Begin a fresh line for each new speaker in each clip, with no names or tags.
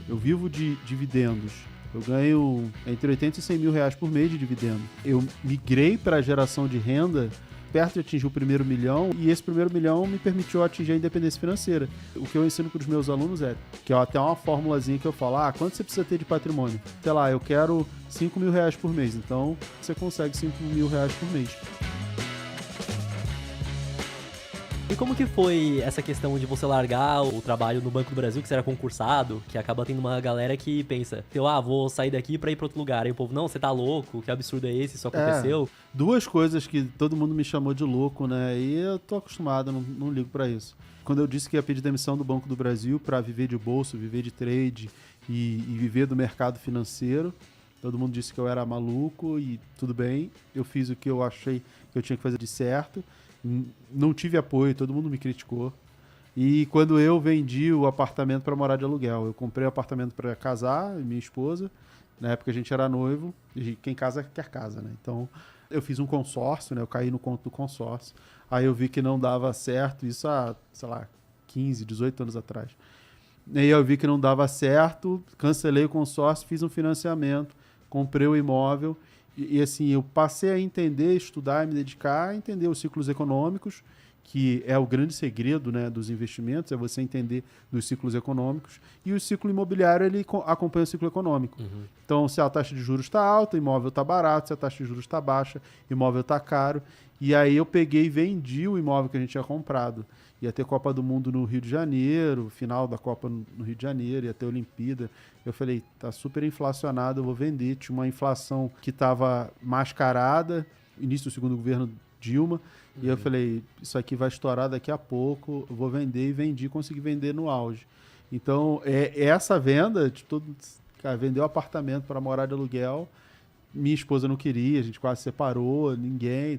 Eu vivo de dividendos. Eu ganho entre 80 e 100 mil reais por mês de dividendo. Eu migrei para a geração de renda perto de atingir o primeiro milhão, e esse primeiro milhão me permitiu atingir a independência financeira. O que eu ensino para os meus alunos que é até uma formulazinha que eu falo, quanto você precisa ter de patrimônio? Sei lá, eu quero 5 mil reais por mês, então você consegue 5 mil reais por mês.
E como que foi essa questão de você largar o trabalho no Banco do Brasil, que você era concursado, que acaba tendo uma galera que pensa, vou sair daqui pra ir pra outro lugar. Aí o povo, não, você tá louco, que absurdo é esse, isso aconteceu?
Duas coisas que todo mundo me chamou de louco, né? E eu tô acostumado, não ligo pra isso. Quando eu disse que ia pedir demissão do Banco do Brasil pra viver de bolsa, viver de trade e viver do mercado financeiro, todo mundo disse que eu era maluco e tudo bem. Eu fiz o que eu achei que eu tinha que fazer de certo. Não tive apoio, todo mundo me criticou. E quando eu vendi o apartamento para morar de aluguel, eu comprei o apartamento para casar, minha esposa, na época a gente era noivo, e quem casa quer casa, né? Então eu fiz um consórcio, né? Eu caí no conto do consórcio. Aí eu vi que não dava certo, isso há, 15, 18 anos atrás. E aí eu vi que não dava certo, cancelei o consórcio, fiz um financiamento, comprei o imóvel. E assim, eu passei a entender, estudar, me dedicar a entender os ciclos econômicos, que é o grande segredo, né, dos investimentos, é você entender dos ciclos econômicos. E o ciclo imobiliário, ele acompanha o ciclo econômico. Uhum. Então, se a taxa de juros está alta, imóvel está barato. Se a taxa de juros está baixa, imóvel está caro. E aí eu peguei e vendi o imóvel que a gente tinha comprado. Ia ter Copa do Mundo no Rio de Janeiro, final da Copa no Rio de Janeiro, ia ter Olimpíada. Eu falei, tá super inflacionado, eu vou vender. Tinha uma inflação que estava mascarada, início do segundo governo Dilma. E eu falei, isso aqui vai estourar daqui a pouco, eu vou vender, e vendi, consegui vender no auge. Então, essa venda, vendeu o apartamento para morar de aluguel. Minha esposa não queria, a gente quase separou,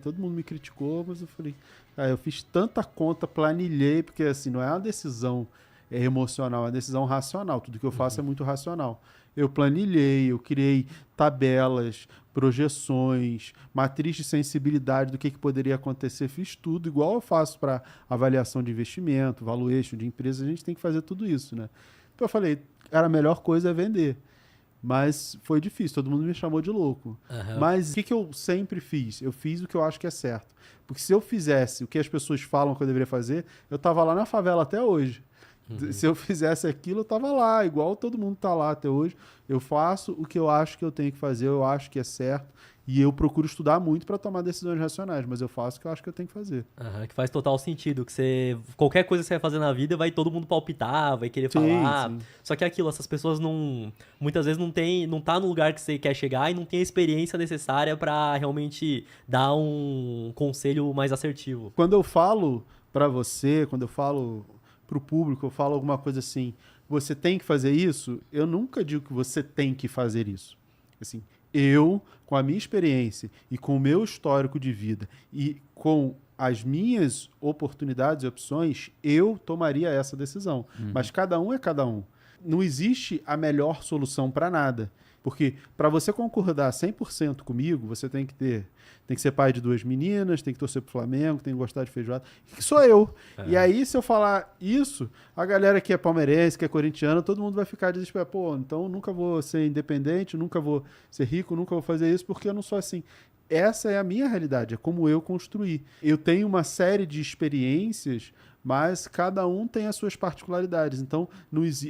todo mundo me criticou, mas eu falei, eu fiz tanta conta, planilhei, porque assim, não é uma decisão emocional, é uma decisão racional, tudo que eu faço é muito racional. Eu planilhei, eu criei tabelas, projeções, matriz de sensibilidade do que poderia acontecer, fiz tudo, igual eu faço para avaliação de investimento, valuation de empresa, a gente tem que fazer tudo isso, né? Então eu falei, a melhor coisa é vender. Mas foi difícil, todo mundo me chamou de louco. Uhum. Mas o que eu sempre fiz? Eu fiz o que eu acho que é certo. Porque se eu fizesse o que as pessoas falam que eu deveria fazer, eu tava lá na favela até hoje. Uhum. Se eu fizesse aquilo, eu tava lá, igual todo mundo tá lá até hoje. Eu faço o que eu acho que eu tenho que fazer, eu acho que é certo. E eu procuro estudar muito para tomar decisões racionais, mas eu faço o que eu acho que eu tenho que fazer.
Que faz total sentido, que qualquer coisa que você vai fazer na vida, vai todo mundo palpitar, vai querer falar. Sim. Só que é aquilo, essas pessoas muitas vezes não tá no lugar que você quer chegar e não tem a experiência necessária para realmente dar um conselho mais assertivo.
Quando eu falo para você, quando eu falo pro público, eu falo alguma coisa assim, você tem que fazer isso, eu nunca digo que você tem que fazer isso. Assim, eu, com a minha experiência e com o meu histórico de vida e com as minhas oportunidades e opções, eu tomaria essa decisão. Mas cada um é cada um. Não existe a melhor solução para nada. Porque para você concordar 100% comigo, você tem que ser pai de 2 meninas, tem que torcer pro Flamengo, tem que gostar de feijoada. Que sou eu. E aí, se eu falar isso, a galera que é palmeirense, que é corintiana, todo mundo vai ficar desesperado. Pô, então nunca vou ser independente, nunca vou ser rico, nunca vou fazer isso, porque eu não sou assim. Essa é a minha realidade, é como eu construí. Eu tenho uma série de experiências, mas cada um tem as suas particularidades. Então,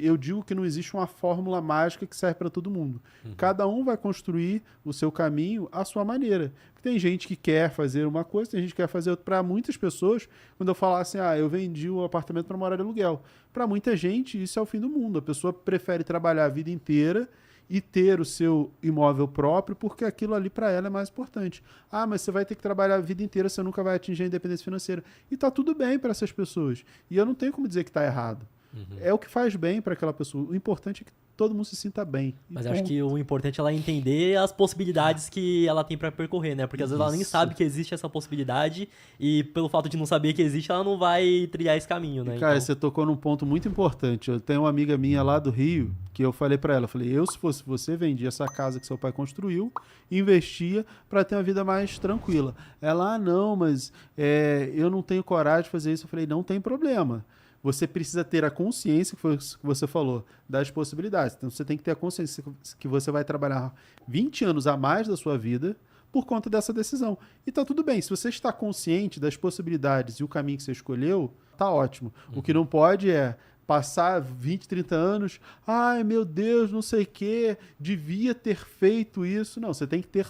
eu digo que não existe uma fórmula mágica que serve para todo mundo. Cada um vai construir o seu caminho à sua maneira. Tem gente que quer fazer uma coisa, tem gente que quer fazer outra. Para muitas pessoas, quando eu falar assim, eu vendi o apartamento para morar de aluguel. Para muita gente, isso é o fim do mundo. A pessoa prefere trabalhar a vida inteira e ter o seu imóvel próprio, porque aquilo ali para ela é mais importante. Mas você vai ter que trabalhar a vida inteira, você nunca vai atingir a independência financeira. E tá tudo bem para essas pessoas. E eu não tenho como dizer que tá errado. É o que faz bem para aquela pessoa. O importante é que todo mundo se sinta bem.
Mas acho que o importante é ela entender as possibilidades que ela tem para percorrer, né? Porque às vezes ela nem sabe que existe essa possibilidade e pelo fato de não saber que existe, ela não vai trilhar esse caminho, né?
Cara, você tocou num ponto muito importante. Eu tenho uma amiga minha lá do Rio que eu falei para ela, se fosse você, vendia essa casa que seu pai construiu, investia para ter uma vida mais tranquila. Ela, não, mas eu não tenho coragem de fazer isso. Eu falei, não tem problema. você precisa ter a consciência, que foi o que você falou, das possibilidades. Então, você tem que ter a consciência que você vai trabalhar 20 anos a mais da sua vida por conta dessa decisão. E tá tudo bem. Se você está consciente das possibilidades e o caminho que você escolheu, tá ótimo. O que não pode é passar 20, 30 anos, ai meu Deus, não sei o quê, devia ter feito isso. Não, você tem que ter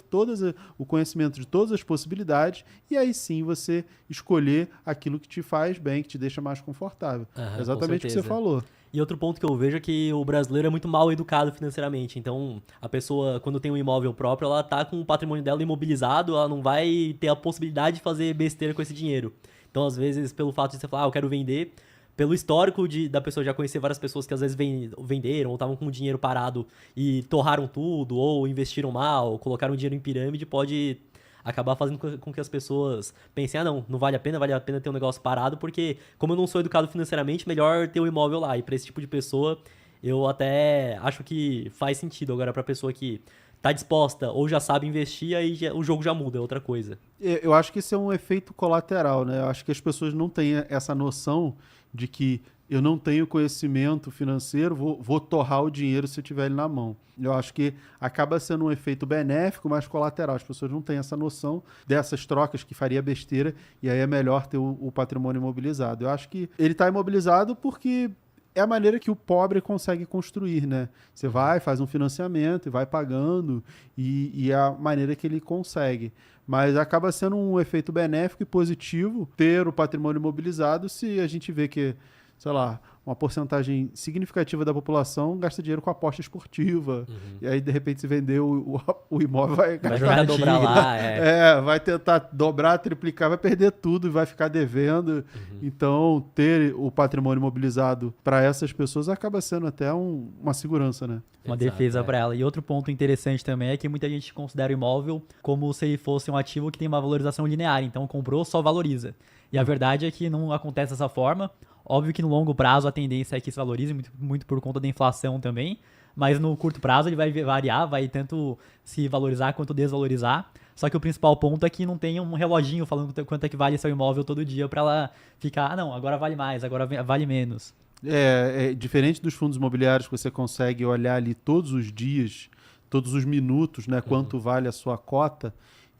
o conhecimento de todas as possibilidades e aí sim você escolher aquilo que te faz bem, que te deixa mais confortável. Exatamente o que você falou.
E outro ponto que eu vejo é que o brasileiro é muito mal educado financeiramente. Então, a pessoa, quando tem um imóvel próprio, ela tá com o patrimônio dela imobilizado, ela não vai ter a possibilidade de fazer besteira com esse dinheiro. Então, às vezes, pelo fato de você falar, eu quero vender, pelo histórico da pessoa já conhecer várias pessoas que às vezes venderam ou estavam com o dinheiro parado e torraram tudo, ou investiram mal, colocaram dinheiro em pirâmide, pode acabar fazendo com que as pessoas pensem, não vale a pena ter um negócio parado, porque como eu não sou educado financeiramente, melhor ter um imóvel lá. E para esse tipo de pessoa, eu até acho que faz sentido. Agora, para pessoa que tá disposta ou já sabe investir, aí o jogo já muda, é outra coisa.
Eu acho que esse é um efeito colateral, né? Eu acho que as pessoas não têm essa noção de que eu não tenho conhecimento financeiro, vou torrar o dinheiro se eu tiver ele na mão. Eu acho que acaba sendo um efeito benéfico, mas colateral. As pessoas não têm essa noção dessas trocas que faria besteira, e aí é melhor ter o patrimônio imobilizado. Eu acho que ele está imobilizado porque é a maneira que o pobre consegue construir, né? Você vai, faz um financiamento e vai pagando, e é a maneira que ele consegue. Mas acaba sendo um efeito benéfico e positivo ter o patrimônio imobilizado se a gente vê que, sei lá, uma porcentagem significativa da população gasta dinheiro com aposta esportiva. E aí, de repente, se vender o imóvel, vai
gastar dobrar lá.
Vai tentar dobrar, triplicar, vai perder tudo e vai ficar devendo. Então, ter o patrimônio imobilizado para essas pessoas acaba sendo até uma segurança, né?
Uma defesa para ela. E outro ponto interessante também é que muita gente considera o imóvel como se ele fosse um ativo que tem uma valorização linear. Então, comprou, só valoriza. E a verdade é que não acontece dessa forma. Óbvio que no longo prazo a tendência é que se valorize, muito por conta da inflação também, mas no curto prazo ele vai variar, vai tanto se valorizar quanto desvalorizar. Só que o principal ponto é que não tem um reloginho falando quanto é que vale seu imóvel todo dia para ela ficar, não, agora vale mais, agora vale menos.
É diferente dos fundos imobiliários que você consegue olhar ali todos os dias, todos os minutos, né, quanto vale a sua cota,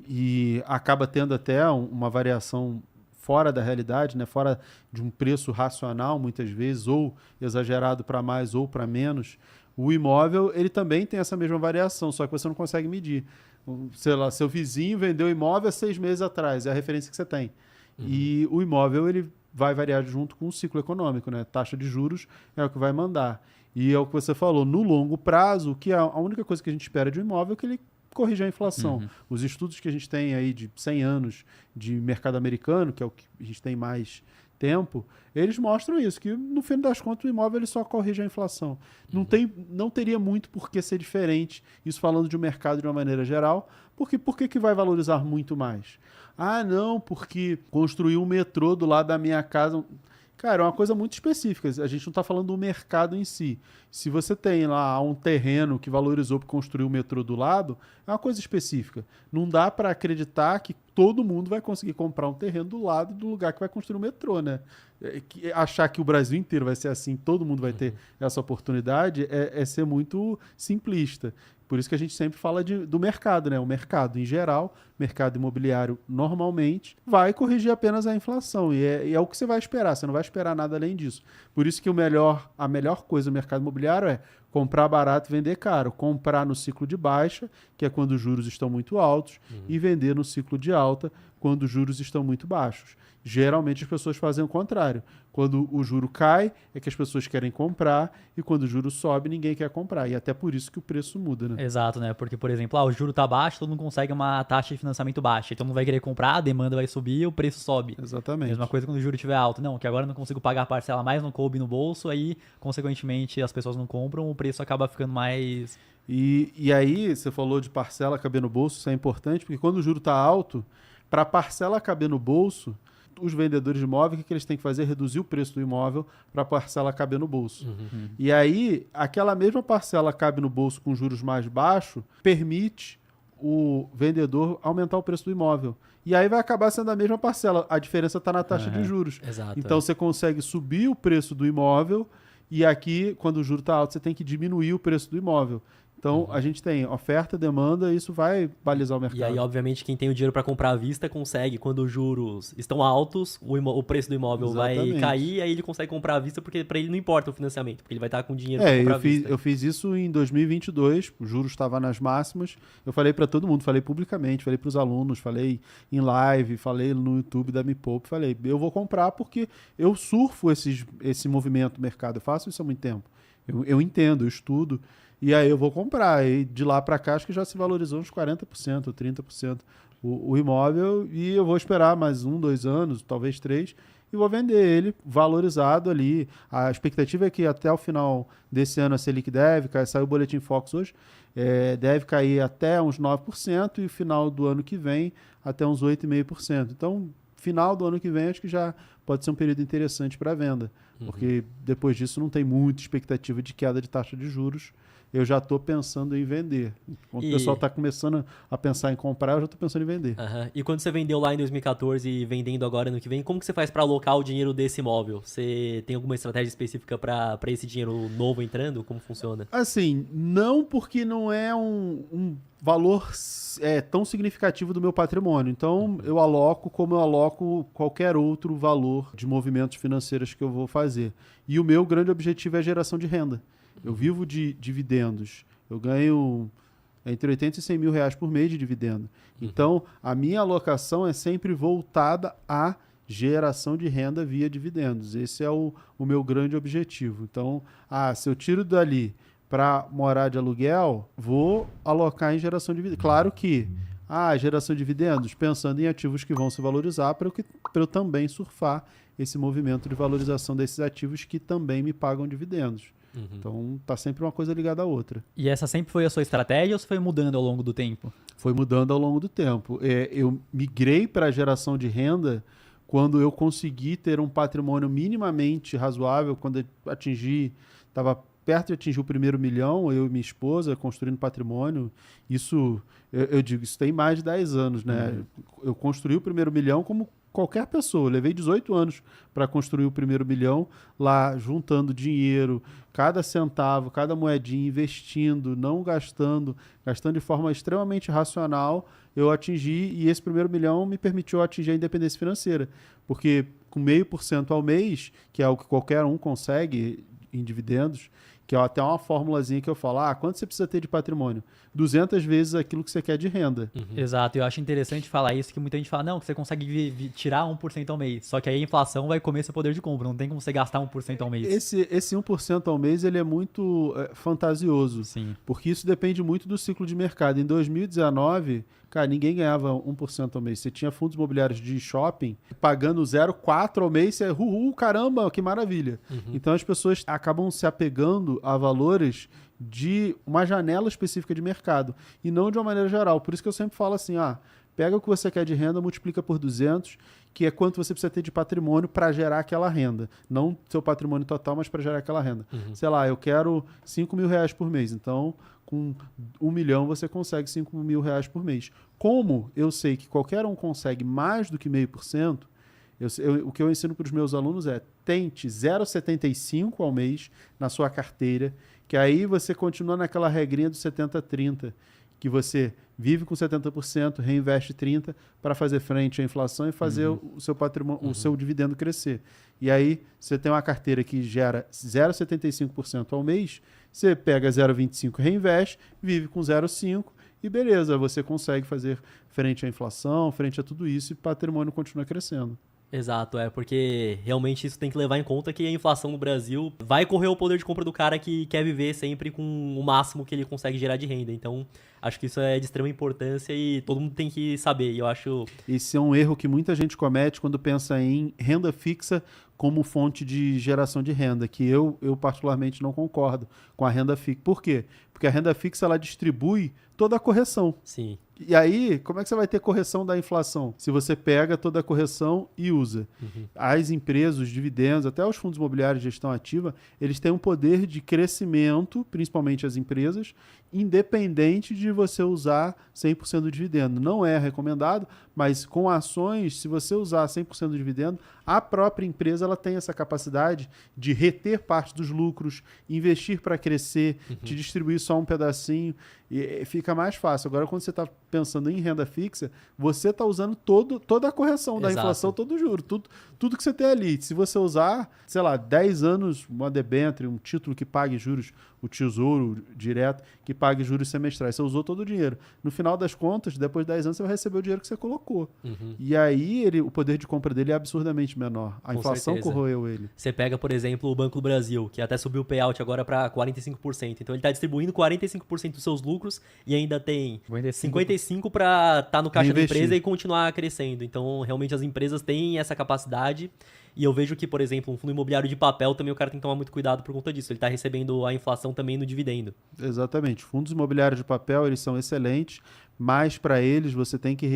e acaba tendo até uma variação fora da realidade, né? Fora de um preço racional, muitas vezes, ou exagerado para mais ou para menos. O imóvel, ele também tem essa mesma variação, só que você não consegue medir. Sei lá, seu vizinho vendeu o imóvel há 6 meses atrás, é a referência que você tem. E o imóvel, ele vai variar junto com o ciclo econômico, né? Taxa de juros é o que vai mandar. E é o que você falou, no longo prazo, que a única coisa que a gente espera de um imóvel é que ele corrigir a inflação. Os estudos que a gente tem aí de 100 anos de mercado americano, que é o que a gente tem mais tempo, eles mostram isso, que no fim das contas o imóvel ele só corrige a inflação. Não teria muito por que ser diferente, isso falando de um mercado de uma maneira geral, porque por que vai valorizar muito mais? Ah, não, porque construir um metrô do lado da minha casa... Cara, é uma coisa muito específica. A gente não está falando do mercado em si. Se você tem lá um terreno que valorizou para construir o metrô do lado, é uma coisa específica. Não dá para acreditar que todo mundo vai conseguir comprar um terreno do lado do lugar que vai construir o metrô, né? Achar que o Brasil inteiro vai ser assim, todo mundo vai ter essa oportunidade, é ser muito simplista. Por isso que a gente sempre fala do mercado, né? O mercado, em geral, mercado imobiliário, normalmente, vai corrigir apenas a inflação. E é o que você vai esperar. Você não vai esperar nada além disso. Por isso que a melhor coisa do mercado imobiliário é comprar barato e vender caro. Comprar no ciclo de baixa, que é quando os juros estão muito altos, e vender no ciclo de alta, quando os juros estão muito baixos. Geralmente as pessoas fazem o contrário. Quando o juro cai, é que as pessoas querem comprar, e quando o juro sobe, ninguém quer comprar. E até por isso que o preço muda, né?
Exato, né? Porque, por exemplo, o juro tá baixo, todo mundo consegue uma taxa de financiamento baixa. Então não vai querer comprar, a demanda vai subir, o preço sobe.
Exatamente.
Mesma coisa quando o juro estiver alto. Não, que agora eu não consigo pagar a parcela mais, não coube no bolso, aí, consequentemente, as pessoas não compram, o preço acaba ficando mais...
E aí, você falou de parcela caber no bolso, isso é importante, porque quando o juro tá alto, para a parcela caber no bolso, os vendedores de imóvel, o que eles têm que fazer? Reduzir o preço do imóvel para a parcela caber no bolso. E aí, aquela mesma parcela cabe no bolso com juros mais baixos, permite o vendedor aumentar o preço do imóvel. E aí vai acabar sendo a mesma parcela. A diferença está na taxa de juros.
Exato,
então você consegue subir o preço do imóvel e aqui, quando o juro está alto, você tem que diminuir o preço do imóvel. Então, a gente tem oferta, demanda, e isso vai balizar o mercado.
E aí, obviamente, quem tem o dinheiro para comprar à vista consegue, quando os juros estão altos, o preço do imóvel vai cair, aí ele consegue comprar à vista, porque para ele não importa o financiamento, porque ele vai estar com dinheiro para comprar à vista.
Eu fiz isso em 2022, o juros estava nas máximas, eu falei para todo mundo, falei publicamente, falei para os alunos, falei em live, falei no YouTube da Me Poupe, falei, eu vou comprar porque eu surfo esse movimento do mercado, eu faço isso há muito tempo, eu entendo, eu estudo, e aí eu vou comprar. E de lá para cá acho que já se valorizou uns 40%, 30% o imóvel. E eu vou esperar mais 1, 2 anos, talvez 3, e vou vender ele valorizado ali. A expectativa é que até o final desse ano a Selic deve cair, saiu o Boletim Focus hoje, deve cair até uns 9% e final do ano que vem até uns 8,5%. Então, final do ano que vem acho que já pode ser um período interessante para venda, porque depois disso não tem muita expectativa de queda de taxa de juros. Eu já estou pensando em vender. Quando o pessoal está começando a pensar em comprar, eu já estou pensando em vender.
E quando você vendeu lá em 2014 e vendendo agora no que vem, como que você faz para alocar o dinheiro desse imóvel? Você tem alguma estratégia específica para esse dinheiro novo entrando? Como funciona?
Assim, não, porque não é um valor tão significativo do meu patrimônio. Então, eu aloco como eu aloco qualquer outro valor de movimentos financeiros que eu vou fazer. E o meu grande objetivo é a geração de renda. Eu vivo de dividendos. Eu ganho entre 80 e 100 mil reais por mês de dividendo. Então, a minha alocação é sempre voltada à geração de renda via dividendos. Esse é o meu grande objetivo. Então, se eu tiro dali para morar de aluguel, vou alocar em geração de dividendos. Claro que geração de dividendos, pensando em ativos que vão se valorizar para eu também surfar esse movimento de valorização desses ativos que também me pagam dividendos. Então, tá sempre uma coisa ligada à outra.
E essa sempre foi a sua estratégia ou você foi mudando ao longo do tempo?
Foi mudando ao longo do tempo. Eu migrei para a geração de renda quando eu consegui ter um patrimônio minimamente razoável, quando eu estava perto de atingir o primeiro milhão, eu e minha esposa construindo patrimônio. Isso, eu digo, isso tem mais de 10 anos, né? Eu construí o primeiro milhão como qualquer pessoa. Eu levei 18 anos para construir o primeiro milhão, lá juntando dinheiro, cada centavo, cada moedinha, investindo, não gastando de forma extremamente racional, eu atingi, e esse primeiro milhão me permitiu atingir a independência financeira. Porque com 0,5% ao mês, que é o que qualquer um consegue em dividendos, que é até uma formulazinha que eu falo, quanto você precisa ter de patrimônio? 200 vezes aquilo que você quer de renda.
Exato, eu acho interessante falar isso, que muita gente fala, não, que você consegue tirar 1% ao mês, só que aí a inflação vai comer seu poder de compra, não tem como você gastar 1% ao mês.
Esse 1% ao mês, ele é muito fantasioso,
Sim.
Porque isso depende muito do ciclo de mercado. Em 2019, cara, ninguém ganhava 1% ao mês. Você tinha fundos imobiliários de shopping pagando 0,4% ao mês, você, caramba, que maravilha. Então as pessoas acabam se apegando a valores de uma janela específica de mercado e não de uma maneira geral. Por isso que eu sempre falo assim, pega o que você quer de renda, multiplica por 200, que é quanto você precisa ter de patrimônio para gerar aquela renda. Não seu patrimônio total, mas para gerar aquela renda. Sei lá, eu quero 5 mil reais por mês, então com 1 milhão você consegue 5 mil reais por mês. Como eu sei que qualquer um consegue mais do que 0,5%, o que eu ensino para os meus alunos é tente 0,75 ao mês na sua carteira, que aí você continua naquela regrinha do 70-30, que você vive com 70%, reinveste 30% para fazer frente à inflação e fazer o seu patrimônio, o seu dividendo crescer. E aí você tem uma carteira que gera 0,75% ao mês, você pega 0,25%, reinveste, vive com 0,5% e beleza, você consegue fazer frente à inflação, frente a tudo isso e o patrimônio continua crescendo.
Exato, porque realmente isso tem que levar em conta que a inflação no Brasil vai correr o poder de compra do cara que quer viver sempre com o máximo que ele consegue gerar de renda. Então, acho que isso é de extrema importância e todo mundo tem que saber. E eu acho...
Esse é um erro que muita gente comete quando pensa em renda fixa como fonte de geração de renda, que eu particularmente não concordo com a renda fixa. Por quê? Porque a renda fixa ela distribui toda a correção.
Sim.
E aí, como é que você vai ter correção da inflação? Se você pega toda a correção e usa. As empresas, os dividendos, até os fundos imobiliários de gestão ativa, eles têm um poder de crescimento, principalmente as empresas, independente de você usar 100% do dividendo. Não é recomendado, mas com ações, se você usar 100% do dividendo, a própria empresa ela tem essa capacidade de reter parte dos lucros, investir para crescer, te distribuir só um pedacinho, e fica mais fácil. Agora, quando você está pensando em renda fixa, você está usando toda a correção da inflação, todo o juro, tudo que você tem ali. Se você usar, sei lá, 10 anos, uma debênture, um título que pague juros, o Tesouro Direto, que pague juros semestrais, você usou todo o dinheiro. No final das contas, depois de 10 anos, você vai receber o dinheiro que você colocou. E aí, o poder de compra dele é absurdamente menor. A inflação corroeu ele.
Você pega, por exemplo, o Banco do Brasil, que até subiu o payout agora para 45%. Então, ele está distribuindo 45% dos seus lucros e ainda tem 55% para estar no caixa da empresa e continuar crescendo. Então, realmente, as empresas têm essa capacidade. E eu vejo que, por exemplo, um fundo imobiliário de papel também o cara tem que tomar muito cuidado por conta disso. Ele está recebendo a inflação também no dividendo.
Exatamente. Fundos imobiliários de papel, eles são excelentes, mas para eles você tem que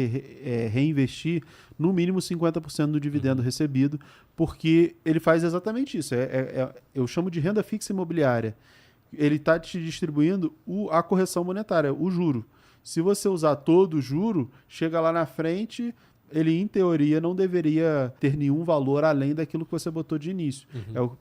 reinvestir no mínimo 50% do dividendo recebido, porque ele faz exatamente isso. Eu chamo de renda fixa imobiliária. Ele está te distribuindo a correção monetária, o juro. Se você usar todo o juro, chega lá na frente, ele, em teoria, não deveria ter nenhum valor além daquilo que você botou de início.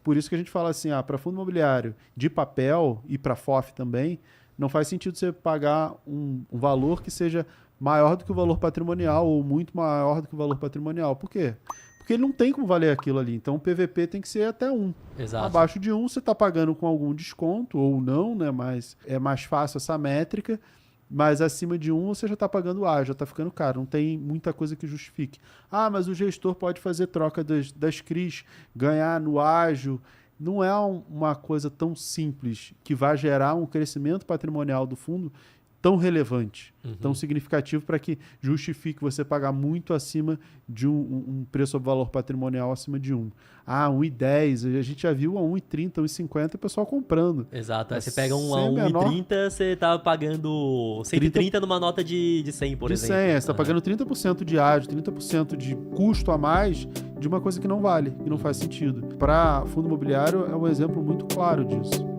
Por isso que a gente fala assim, para fundo imobiliário de papel e para FOF também, não faz sentido você pagar um valor que seja maior do que o valor patrimonial ou muito maior do que o valor patrimonial. Por quê? Porque ele não tem como valer aquilo ali. Então, o PVP tem que ser até 1.
Exato.
Abaixo de 1, você está pagando com algum desconto ou não, né? Mas é mais fácil essa métrica. Mas acima de 1 você já está pagando ágio, já está ficando caro. Não tem muita coisa que justifique. Mas o gestor pode fazer troca das CRIs, ganhar no ágio. Não é uma coisa tão simples que vai gerar um crescimento patrimonial do fundo tão relevante, tão significativo para que justifique você pagar muito acima de um preço sobre valor patrimonial acima de 1. 1,10, a gente já viu a 1,30, 1,50 o pessoal comprando.
Exato, você pega a 1,30, você tá pagando 130 numa nota de 100, por exemplo. De 100,
você está pagando 30% de ágio, 30% de custo a mais de uma coisa que não vale, que não faz sentido. Para fundo imobiliário é um exemplo muito claro disso.